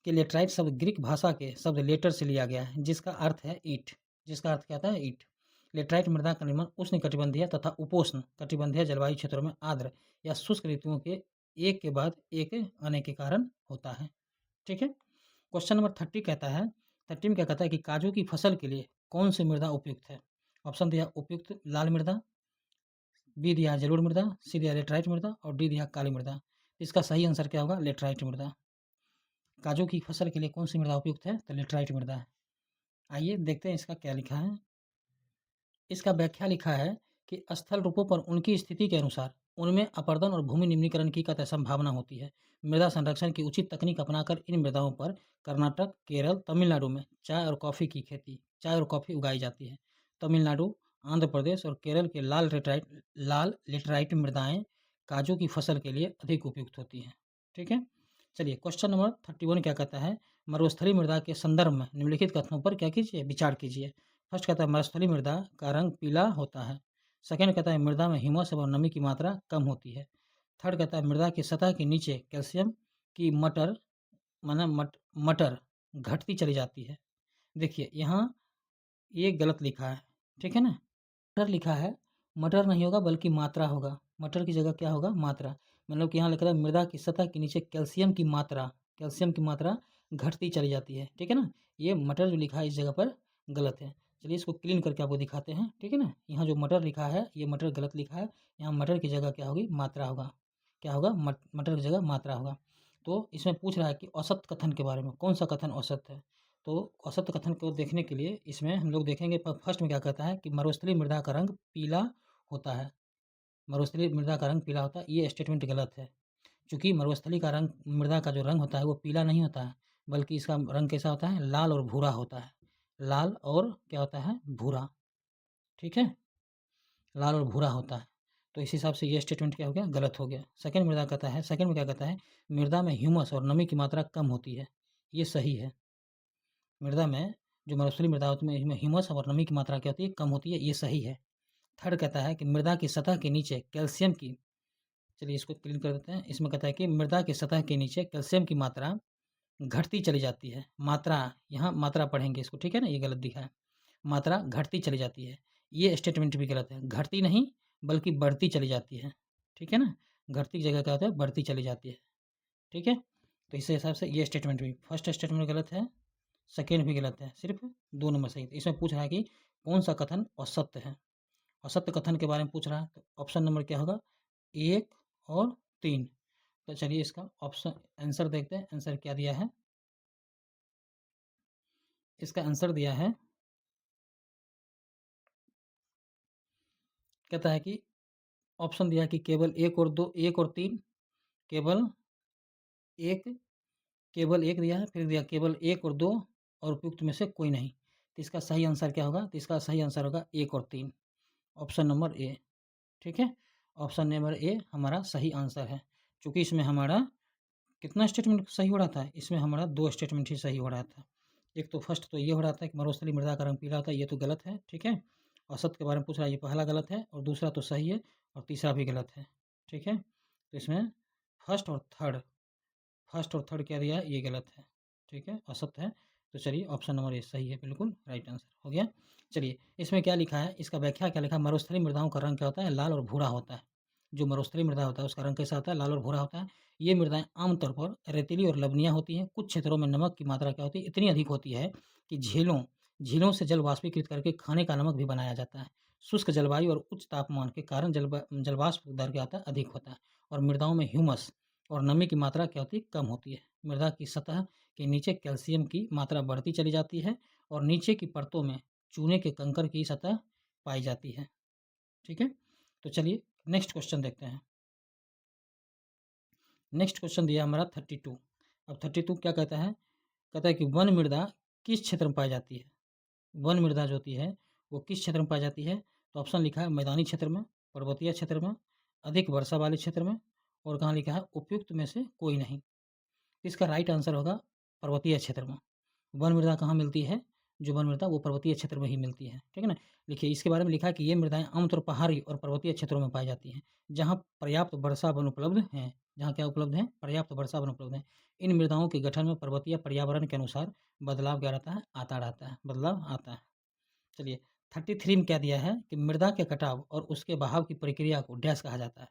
कि लेटराइट शब्द ग्रीक भाषा के शब्द लेटर से लिया गया है, जिसका अर्थ है ईंट। जिसका अर्थ क्या होता है? ईंट। लेटराइट मृदा का निर्माण उष्ण कटिबंधीय तथा उपोष्ण कटिबंधीय जलवायु क्षेत्रों में आर्द्र या शुष्क ऋतुओं के एक के बाद एक आने के कारण होता है। ठीक है, क्वेश्चन नंबर 30 कहता है, 30 में क्या कहता है कि काजू की फसल के लिए कौन सी मृदा उपयुक्त है। ऑप्शन दिया उपयुक्त लाल मृदा, बी दिया जलोढ़ मृदा, सी दिया लेटराइट मृदा और डी दिया काली मृदा। इसका सही आंसर क्या होगा? लेटराइट मृदा। काजू की फसल के लिए कौन सी मृदा उपयुक्त है? तो लेटराइट मृदा है। आइए देखते हैं इसका क्या लिखा है। इसका व्याख्या लिखा है कि स्थल रूपों पर उनकी स्थिति के अनुसार उनमें अपर्दन और भूमि निम्नीकरण की कतः संभावना होती है। मृदा संरक्षण की उचित तकनीक अपनाकर इन मृदाओं पर कर्नाटक, केरल, तमिलनाडु में चाय और कॉफ़ी उगाई जाती है। तमिलनाडु, आंध्र प्रदेश और केरल के लाल लेटराइट मृदाएं काजू की फसल के लिए अधिक उपयुक्त होती हैं। ठीक है, चलिए क्वेश्चन नंबर 31 क्या कहता है? मरुस्थलीय मृदा के संदर्भ में निम्नलिखित कथनों पर क्या कीजिए? विचार कीजिए। फर्स्ट कहता है मरुस्थलीय मृदा का रंग पीला होता है। सेकंड कहता है मृदा में ह्यूमस एवं नमी की मात्रा कम होती है। थर्ड कहता है मृदा की सतह के नीचे कैल्शियम की मटर घटती चली जाती है। देखिए यहाँ ये गलत लिखा है, ठीक है ना। मटर लिखा है, मटर नहीं होगा बल्कि मात्रा होगा। मटर की जगह क्या होगा? मात्रा। मतलब कि यहाँ लिखा है मृदा की सतह के नीचे कैल्शियम की मात्रा घटती चली जाती है। ठीक है ना, ये मटर जो लिखा है इस जगह पर गलत है। चलिए इसको क्लीन करके आपको दिखाते हैं। ठीक है ना, यहाँ जो मटर लिखा है ये मटर गलत लिखा है। यहाँ मटर की जगह क्या होगी? मात्रा होगा। क्या होगा? मटर की जगह मात्रा होगा। तो इसमें पूछ रहा है कि औसत कथन के बारे में, कौन सा कथन औसत है। तो औसत कथन को देखने के लिए इसमें हम लोग देखेंगे फर्स्ट में क्या कहता है कि मरुस्थलीय मृदा का रंग पीला होता है। मरुस्थलीय मृदा का रंग पीला होता है, ये स्टेटमेंट गलत है। चूँकि मरुस्थलीय का रंग, मृदा का जो रंग होता है वो पीला नहीं होता है, बल्कि इसका रंग कैसा होता है? लाल और भूरा होता है। लाल और क्या होता है? भूरा। ठीक है, लाल और भूरा होता है। तो इस हिसाब से ये स्टेटमेंट क्या हो गया? गलत हो गया। सेकंड में क्या कहता है? मृदा में ह्यूमस और नमी की मात्रा कम होती है, ये सही है। मृदा में जो मरुस्थलीय मृदा होती है इसमें ह्यूमस और नमी की मात्रा क्या होती है? कम होती है, ये सही है। थर्ड कहता है कि मृदा की सतह के नीचे कैल्शियम की, चलिए इसको क्लीन कर देते हैं। इसमें कहता है कि मृदा की सतह के नीचे कैल्शियम की मात्रा घटती चली जाती है। मात्रा, यहाँ मात्रा पढ़ेंगे इसको, ठीक है ना, ये गलत दिखा है। मात्रा घटती चली जाती है, ये स्टेटमेंट भी गलत है। घटती नहीं बल्कि बढ़ती चली जाती है। ठीक है ना, घटती की जगह क्या होता है? बढ़ती चली जाती है। ठीक है, तो इस हिसाब से ये स्टेटमेंट भी, फर्स्ट स्टेटमेंट गलत है, सेकेंड भी गलत है, सिर्फ 2 नंबर सही। इसमें पूछ रहा है कि कौन सा कथन असत्य है। असत्य कथन के बारे में पूछ रहा है, तो ऑप्शन नंबर क्या होगा? 1 और 3। तो चलिए इसका ऑप्शन आंसर देखते हैं। आंसर क्या दिया है? इसका आंसर दिया है कहता है कि ऑप्शन दिया है कि केवल 1 और 2, 1 और 3, केवल 1, केवल 1 दिया है, फिर दिया केवल 1 और 2 और उपयुक्त में से कोई नहीं। तो इसका सही आंसर क्या होगा? तो इसका सही आंसर होगा 1 और 3, ऑप्शन नंबर ए। ठीक है? ऑप्शन नंबर ए हमारा सही आंसर है। चूँकि इसमें हमारा कितना स्टेटमेंट सही हो रहा था? इसमें हमारा 2 स्टेटमेंट ही सही हो रहा था। एक तो फर्स्ट तो ये हो रहा था कि मरुस्थलीय मृदा का रंग पीला होता है, ये तो गलत है, ठीक है? औसत के बारे में पूछ रहा है, ये पहला गलत है और दूसरा तो सही है और तीसरा भी गलत है, ठीक है? तो इसमें फर्स्ट और थर्ड क्या दिया है? ये गलत है, ठीक है? औसत है। तो चलिए ऑप्शन नंबर ए सही है, बिल्कुल राइट आंसर हो गया। चलिए इसमें क्या लिखा है, इसका व्याख्या क्या लिखा है? मरुस्थलीय मृदाओं का रंग क्या होता है? लाल और भूरा होता है। जो मरुस्थलीय मृदा होता है उसका रंग कैसा होता है? लाल और भूरा होता है। ये मृदाएँ आमतौर पर रेतीली और लवणीय होती हैं। कुछ क्षेत्रों में नमक की मात्रा क्या होती है? इतनी अधिक होती है कि झीलों से जल वाष्पीकृत करके खाने का नमक भी बनाया जाता है। शुष्क जलवायु और उच्च तापमान के कारण जलवाष्प दर क्या होता है? अधिक होता है और मृदाओं में ह्यूमस और नमी की मात्रा क्या होती है? कम होती है। मृदा की सतह के नीचे कैल्शियम की मात्रा बढ़ती चली जाती है और नीचे की परतों में चूने के कंकड़ की सतह पाई जाती है। ठीक है? तो चलिए नेक्स्ट क्वेश्चन देखते हैं। नेक्स्ट क्वेश्चन दिया हमारा 32। अब 32 क्या कहता है? कहता है कि वन मृदा किस क्षेत्र में पाई जाती है? वन मृदा जो होती है वो किस क्षेत्र में पाई जाती है? तो ऑप्शन लिखा है मैदानी क्षेत्र में, पर्वतीय क्षेत्र में, अधिक वर्षा वाले क्षेत्र में और कहाँ लिखा है उपयुक्त में से कोई नहीं। इसका राइट आंसर होगा पर्वतीय क्षेत्र में। वन मृदा कहाँ मिलती है? जो वन मृदा वो पर्वतीय क्षेत्र में ही मिलती है, ठीक है ना? देखिए इसके बारे में लिखा है कि ये मृदाएँ आमतौर पर पहाड़ी और पर्वतीय क्षेत्रों में पाई जाती हैं, जहाँ पर्याप्त वर्षा वन उपलब्ध हैं। जहाँ क्या उपलब्ध है? पर्याप्त वर्षा वन उपलब्ध है। इन मृदाओं के गठन में पर्वतीय पर्यावरण के अनुसार बदलाव क्या रहता है? आता रहता है, बदलाव आता है। चलिए 33 में क्या दिया है कि मृदा के कटाव और उसके बहाव की प्रक्रिया को डैश कहा जाता है।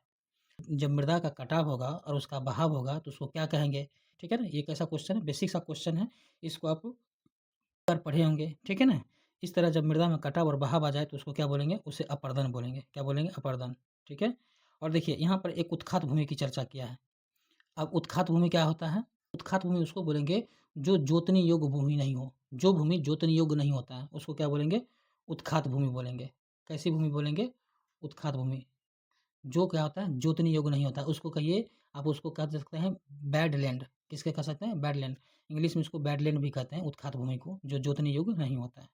जब मृदा का कटाव होगा और उसका बहाव होगा तो उसको क्या कहेंगे? ठीक है ना? ये कैसा क्वेश्चन है? बेसिक सा क्वेश्चन है। इसको आप बार पढ़े होंगे, ठीक है ना? इस तरह जब मृदा में कटाव और बहाव आ जाए तो उसको क्या बोलेंगे? उसे अपर्दन बोलेंगे। क्या बोलेंगे? अपर्दन, ठीक है? और देखिए यहाँ पर एक उत्खात भूमि की चर्चा किया है। अब उत्खात भूमि क्या होता है? उत्खात भूमि उसको बोलेंगे जो जोतने योग्य भूमि नहीं हो। जो भूमि जोतने योग्य नहीं होता है उसको क्या बोलेंगे? उत्खात भूमि बोलेंगे। कैसी भूमि बोलेंगे? उत्खात भूमि। जो क्या होता है? जोतने योग्य नहीं होता है। उसको कहिए, आप उसको कह सकते हैं बैड लैंड। किसके कह सकते हैं? Bad land. इंग्लिश में इसको बैड लैंड भी कहते हैं उत्खात भूमि को, जो जोतने योग्य नहीं होता है।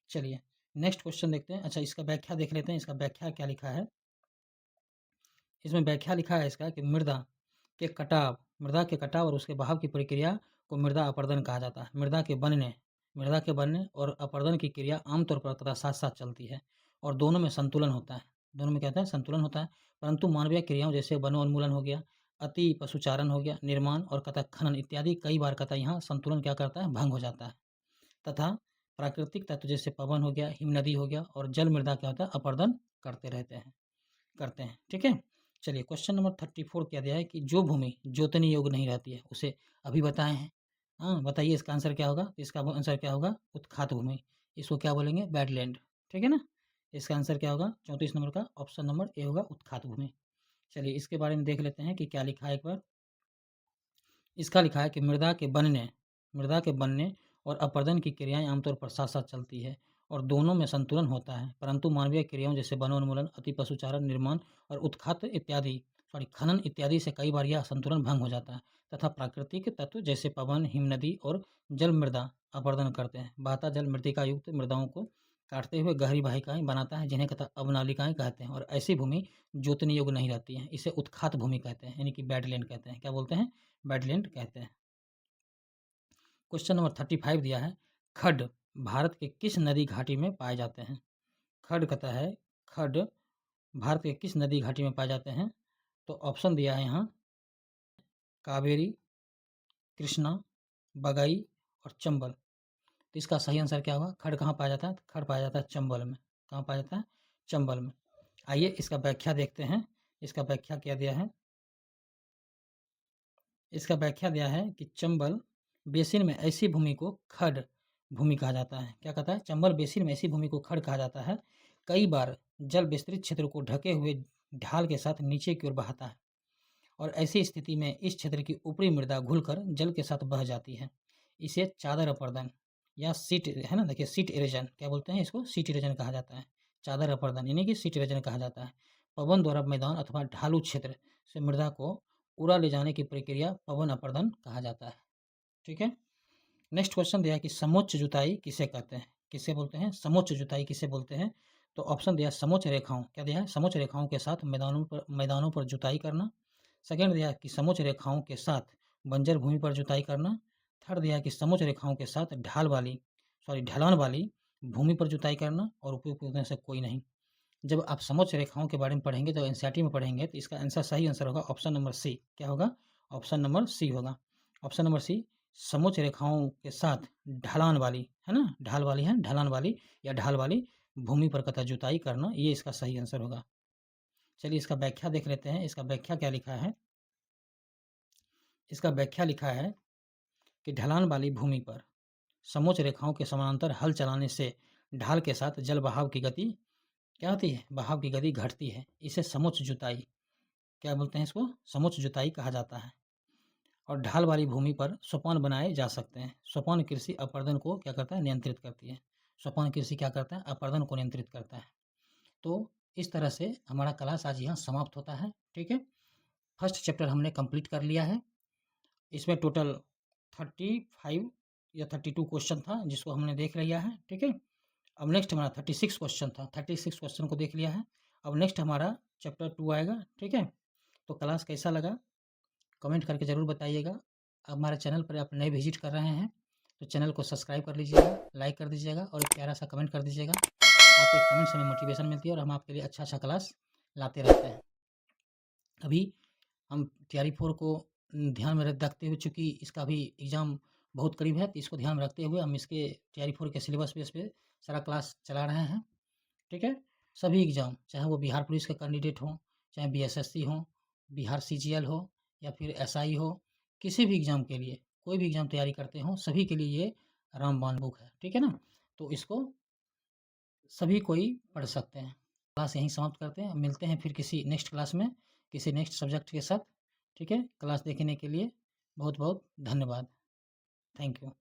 चलिए नेक्स्ट क्वेश्चन देखते हैं। अच्छा इसका व्याख्या देख लेते हैं। इसका व्याख्या क्या लिखा है? इसमें व्याख्या लिखा है इसका कि मृदा के कटाव और उसके बहाव की प्रक्रिया को मृदा अपर्दन कहा जाता है। मृदा के बनने और अपर्दन की क्रिया आमतौर पर तथा साथ साथ चलती है और दोनों में संतुलन होता है। दोनों में क्या होता है? संतुलन होता है। परंतु मानवीय क्रियाओं जैसे वनोन्मूलन हो गया, अति पशुचारण हो गया, निर्माण और कतः खनन इत्यादि कई बार कतः यहाँ संतुलन क्या करता है? भंग हो जाता है। तथा प्राकृतिक तत्व जैसे पवन हो गया, हिमनदी हो गया और जल मृदा क्या होता है? अपर्दन करते हैं, ठीक है? चलिए क्वेश्चन नंबर 34 क्या दिया है कि जो भूमि जोतने योग्य नहीं रहती है उसे अभी बताए हैं। हाँ, बताइए इसका आंसर क्या होगा? इसका आंसर क्या होगा? उत्खात भूमि। इसको क्या बोलेंगे? बैडलैंड, ठीक है ना? इसका आंसर क्या होगा? 34 नंबर का ऑप्शन नंबर ए होगा उत्खात भूमि। चलिए इसके बारे में देख लेते हैं कि क्या लिखा है एक बार। इसका लिखा है कि मृदा के बनने और अपरदन की क्रियाएं आमतौर पर साथ साथ चलती है और दोनों में संतुलन होता है, परंतु मानवीय क्रियाओं जैसे वनोन्मूलन, अति पशुचारण, निर्माण और खनन इत्यादि से कई बार यह संतुलन भंग हो जाता है तथा प्राकृतिक तत्व जैसे पवन, हिमनदी और जल मृदा अपरदन करते हैं। बहता जल मृतिका युक्त मृदाओं को काटते हुए गहरी वाहिकाएं बनाता है जिन्हें अवनालिकाएं कहते हैं और ऐसी भूमि जोतने योग्य नहीं रहती है। इसे उत्खात भूमि कहते हैं, यानी कि बैडलैंड कहते हैं। क्या बोलते हैं? बैडलैंड कहते हैं। क्वेश्चन नंबर 35 दिया है, खड भारत के किस नदी घाटी में पाए जाते हैं? खड कहता है, खड भारत के किस नदी घाटी में पाए जाते हैं? तो ऑप्शन दिया है यहाँ कावेरी, कृष्णा, बगई और चंबल। तो इसका सही आंसर क्या होगा? खड कहाँ पाया जाता है? खड पाया जाता है चंबल में। कहाँ पाया जाता है? चंबल में। आइए इसका व्याख्या देखते हैं। इसका व्याख्या क्या दिया है? इसका व्याख्या दिया है कि चंबल बेसिन में ऐसी भूमि को खड भूमि कहा जाता है। क्या कहता है? चंबल बेसिन में ऐसी भूमि को खड कहा जाता है। कई बार जल विस्तृत क्षेत्र को ढके हुए ढाल के साथ नीचे की ओर बहाता है और ऐसी स्थिति में इस क्षेत्र की ऊपरी मृदा घुलकर जल के साथ बह जाती है। इसे चादर अपर्दन या सीट है ना, देखिए सीट इरोजन क्या बोलते हैं? इसको सीट इरोजन कहा जाता है। चादर अपर्दन यानी कि सीट इरोजन कहा जाता है। पवन द्वारा मैदान अथवा ढालू क्षेत्र से मृदा को उड़ा ले जाने की प्रक्रिया पवन अपर्दन कहा जाता है। ठीक है। नेक्स्ट क्वेश्चन दिया है कि समोच्च जुताई किसे कहते हैं, किसे बोलते हैं, समोच्च जुताई किसे बोलते हैं। तो ऑप्शन दिया है समोच्च रेखाओं, क्या दिया है, समोच्च रेखाओं के साथ मैदानों पर जुताई करना। सेकेंड दिया है कि समोच्च रेखाओं के साथ बंजर भूमि पर जुताई करना। थर्ड दिया है कि समोच्च रेखाओं के साथ ढलान वाली भूमि पर जुताई करना, और उपयुक्त में से कोई नहीं। जब आप समोच्च रेखाओं के बारे में पढ़ेंगे, तो एनसीईआरटी में पढ़ेंगे, तो इसका आंसर, सही आंसर होगा ऑप्शन नंबर सी। क्या होगा, ऑप्शन नंबर सी होगा। ऑप्शन नंबर सी, समोच्च रेखाओं के साथ ढलान वाली, है ना, ढलान वाली या ढाल वाली भूमि पर कतः जुताई करना, ये इसका सही आंसर होगा। चलिए इसका व्याख्या देख लेते हैं। इसका व्याख्या क्या लिखा है। इसका व्याख्या लिखा है कि ढलान वाली भूमि पर समोच्च रेखाओं के समानांतर हल चलाने से ढाल के साथ जल बहाव की गति क्या होती है, बहाव की गति घटती है। इसे समोच्च जुताई, क्या बोलते हैं, इसको समोच्च जुताई कहा जाता है। और ढाल वाली भूमि पर सोपान बनाए जा सकते हैं। सोपान कृषि अपर्दन को क्या करता है, नियंत्रित करती है। सोपान कृषि क्या करता है, अपर्दन को नियंत्रित करता है। तो इस तरह से हमारा क्लास आज यहाँ समाप्त होता है। ठीक है। फर्स्ट चैप्टर हमने कंप्लीट कर लिया है। इसमें टोटल 35 या 32 क्वेश्चन था, जिसको हमने देख लिया है। ठीक है। अब नेक्स्ट हमारा 36 क्वेश्चन था, 36 क्वेश्चन को देख लिया है। अब नेक्स्ट हमारा चैप्टर 2 आएगा। ठीक है। तो क्लास कैसा लगा कमेंट करके ज़रूर बताइएगा। अब हमारे चैनल पर आप नए विजिट कर रहे हैं, तो चैनल को सब्सक्राइब कर लीजिएगा, लाइक कर दीजिएगा, और एक प्यारा सा कमेंट कर दीजिएगा। आपके कमेंट से हमें मोटिवेशन मिलती है, और हम आपके लिए अच्छा क्लास लाते रहते हैं। अभी हम तैयारी 4 को ध्यान में रखते हुए, चूँकि इसका भी एग्ज़ाम बहुत करीब है, तो इसको ध्यान में रखते हुए हम इसके तैयारी 4 के सिलेबस बेस पे सारा क्लास चला रहे हैं। ठीक है। सभी एग्ज़ाम, चाहे वो बिहार पुलिस के कैंडिडेट हों, चाहे बीएसएससी हो, बिहार सीजीएल हो, या फिर एसआई हो, किसी भी एग्ज़ाम के लिए, कोई भी एग्ज़ाम तैयारी करते हो, सभी के लिए ये रामबाण बुक है। ठीक है ना। तो इसको सभी कोई पढ़ सकते हैं। क्लास यहीं समाप्त करते हैं। मिलते हैं फिर किसी नेक्स्ट क्लास में, किसी नेक्स्ट सब्जेक्ट के साथ। ठीक है। क्लास देखने के लिए बहुत बहुत धन्यवाद। Thank you.